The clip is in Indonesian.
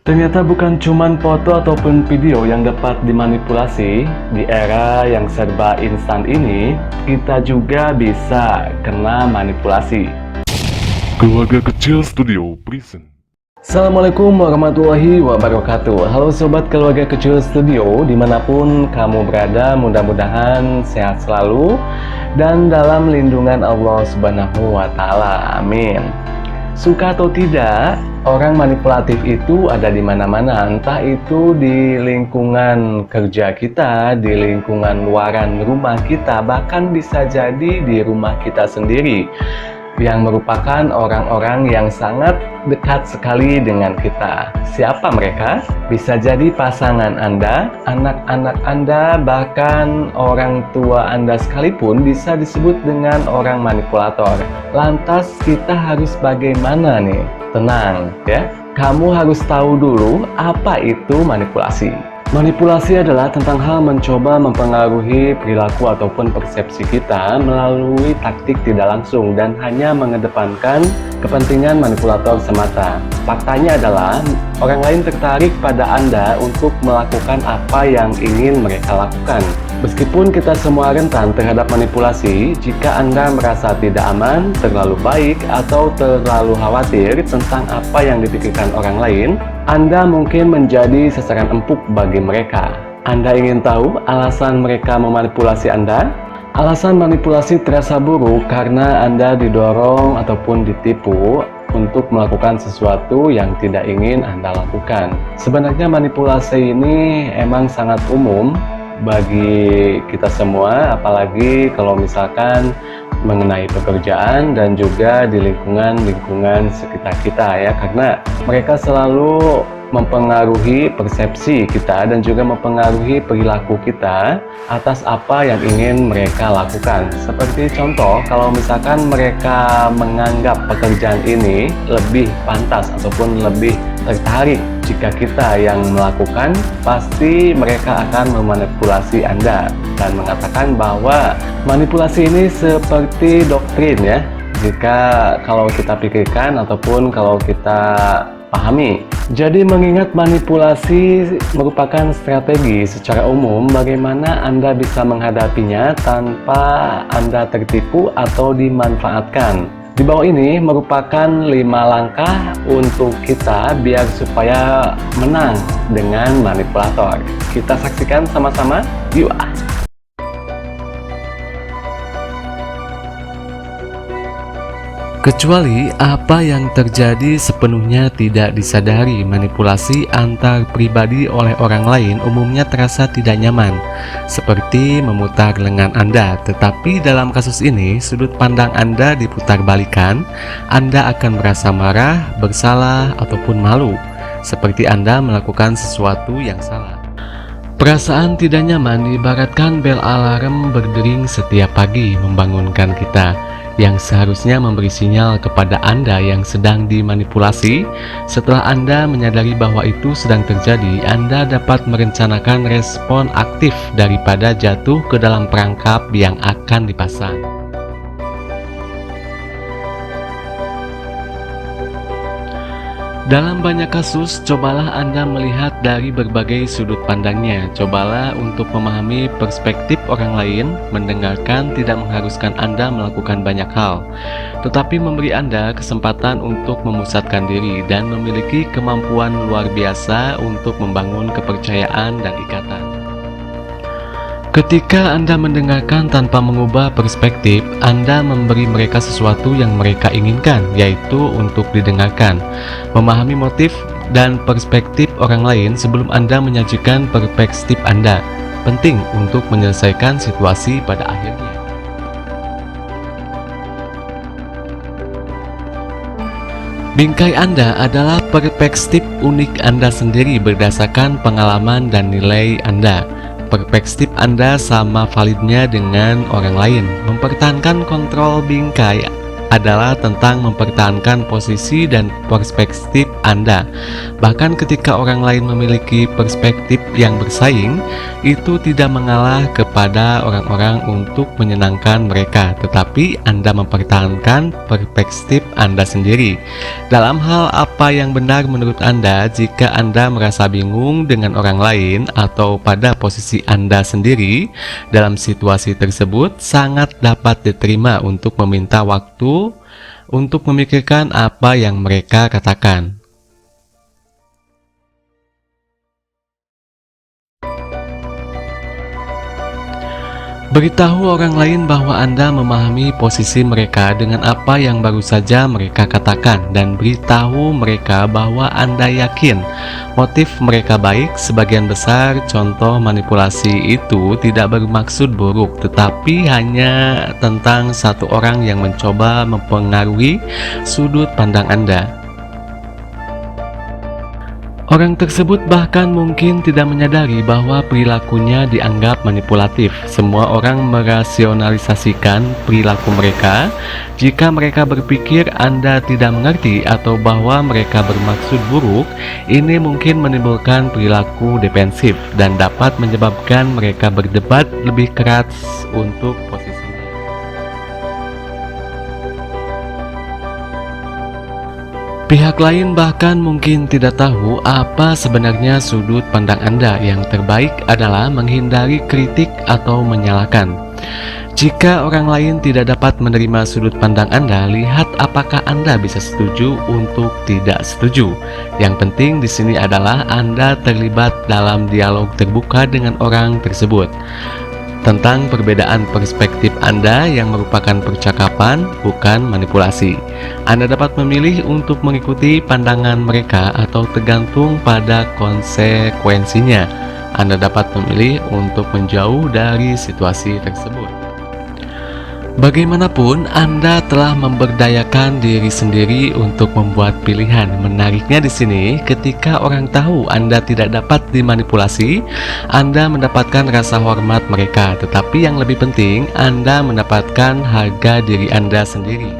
Ternyata bukan cuman foto ataupun video yang dapat dimanipulasi. Di era yang serba instan ini, kita juga bisa kena manipulasi. Keluarga Kecil Studio present. Assalamualaikum warahmatullahi wabarakatuh. Halo Sobat Keluarga Kecil Studio, dimanapun kamu berada, mudah-mudahan sehat selalu dan dalam lindungan Allah Subhanahu wa Ta'ala. Amin. Suka atau tidak, orang manipulatif itu ada di mana-mana, entah itu di lingkungan kerja kita, di lingkungan luaran rumah kita, bahkan bisa jadi di rumah kita sendiri, yang merupakan orang-orang yang sangat dekat sekali dengan kita. Siapa mereka? Bisa jadi pasangan Anda, anak-anak Anda, bahkan orang tua Anda sekalipun bisa disebut dengan orang manipulator. Lantas kita harus bagaimana nih? Tenang ya, kamu harus tahu dulu apa itu manipulasi. Manipulasi adalah tentang hal mencoba mempengaruhi perilaku ataupun persepsi kita melalui taktik tidak langsung dan hanya mengedepankan kepentingan manipulator semata. Faktanya adalah orang lain tertarik pada Anda untuk melakukan apa yang ingin mereka lakukan. Meskipun kita semua rentan terhadap manipulasi, jika Anda merasa tidak aman, terlalu baik, atau terlalu khawatir tentang apa yang dipikirkan orang lain, Anda mungkin menjadi sasaran empuk bagi mereka. Anda ingin tahu alasan mereka memanipulasi Anda? Alasan manipulasi terasa buruk karena Anda didorong ataupun ditipu untuk melakukan sesuatu yang tidak ingin Anda lakukan. Sebenarnya manipulasi ini emang sangat umum bagi kita semua, apalagi kalau misalkan mengenai pekerjaan dan juga di lingkungan sekitar kita ya, karena mereka selalu mempengaruhi persepsi kita dan juga mempengaruhi perilaku kita atas apa yang ingin mereka lakukan. Seperti contoh, kalau misalkan mereka menganggap pekerjaan ini lebih pantas ataupun lebih tertarik jika kita yang melakukan, pasti mereka akan memanipulasi Anda dan mengatakan bahwa manipulasi ini seperti doktrin ya, jika kalau kita pikirkan ataupun kalau kita pahami. Jadi mengingat manipulasi merupakan strategi secara umum bagaimana Anda bisa menghadapinya tanpa Anda tertipu atau dimanfaatkan. Di bawah ini merupakan 5 langkah untuk kita biar supaya menang dengan manipulator. Kita saksikan sama-sama, yuk! Kecuali apa yang terjadi sepenuhnya tidak disadari, manipulasi antar pribadi oleh orang lain umumnya terasa tidak nyaman, seperti memutar lengan Anda. Tetapi dalam kasus ini, sudut pandang Anda diputar balikan, Anda akan merasa marah, bersalah, ataupun malu, seperti Anda melakukan sesuatu yang salah. Perasaan tidak nyaman diibaratkan bel alarm berdering setiap pagi membangunkan kita, yang seharusnya memberi sinyal kepada Anda yang sedang dimanipulasi. Setelah Anda menyadari bahwa itu sedang terjadi, Anda dapat merencanakan respon aktif daripada jatuh ke dalam perangkap yang akan dipasang. Dalam banyak kasus, cobalah Anda melihat dari berbagai sudut pandangnya. Cobalah untuk memahami perspektif orang lain. Mendengarkan tidak mengharuskan Anda melakukan banyak hal, tetapi memberi Anda kesempatan untuk memusatkan diri dan memiliki kemampuan luar biasa untuk membangun kepercayaan dan ikatan. Ketika Anda mendengarkan tanpa mengubah perspektif, Anda memberi mereka sesuatu yang mereka inginkan, yaitu untuk didengarkan. Memahami motif dan perspektif orang lain sebelum Anda menyajikan perspektif Anda penting untuk menyelesaikan situasi pada akhirnya. Bingkai Anda adalah perspektif unik Anda sendiri berdasarkan pengalaman dan nilai Anda. Perspektif Anda sama validnya dengan orang lain. Mempertahankan kontrol bingkai adalah tentang mempertahankan posisi dan perspektif Anda. Bahkan ketika orang lain memiliki perspektif yang bersaing, itu tidak mengalah kepada orang-orang untuk menyenangkan mereka, tetapi Anda mempertahankan perspektif Anda sendiri. Dalam hal apa yang benar menurut Anda, jika Anda merasa bingung dengan orang lain atau pada posisi Anda sendiri dalam situasi tersebut, sangat dapat diterima untuk meminta waktu untuk memikirkan apa yang mereka katakan. Beritahu orang lain bahwa Anda memahami posisi mereka dengan apa yang baru saja mereka katakan, dan beritahu mereka bahwa Anda yakin motif mereka baik. Sebagian besar contoh manipulasi itu tidak bermaksud buruk, tetapi hanya tentang satu orang yang mencoba mempengaruhi sudut pandang Anda. Orang tersebut bahkan mungkin tidak menyadari bahwa perilakunya dianggap manipulatif. Semua orang merasionalisasikan perilaku mereka. Jika mereka berpikir Anda tidak mengerti atau bahwa mereka bermaksud buruk, ini mungkin menimbulkan perilaku defensif dan dapat menyebabkan mereka berdebat lebih keras untuk posisinya. Pihak lain bahkan mungkin tidak tahu apa sebenarnya sudut pandang Anda. Yang terbaik adalah menghindari kritik atau menyalahkan. Jika orang lain tidak dapat menerima sudut pandang Anda, lihat apakah Anda bisa setuju untuk tidak setuju. Yang penting di sini adalah Anda terlibat dalam dialog terbuka dengan orang tersebut tentang perbedaan perspektif Anda yang merupakan percakapan, bukan manipulasi. Anda dapat memilih untuk mengikuti pandangan mereka atau tergantung pada konsekuensinya. Anda dapat memilih untuk menjauh dari situasi tersebut. Bagaimanapun, Anda telah memberdayakan diri sendiri untuk membuat pilihan. Menariknya di sini, ketika orang tahu Anda tidak dapat dimanipulasi, Anda mendapatkan rasa hormat mereka. Tetapi yang lebih penting, Anda mendapatkan harga diri Anda sendiri.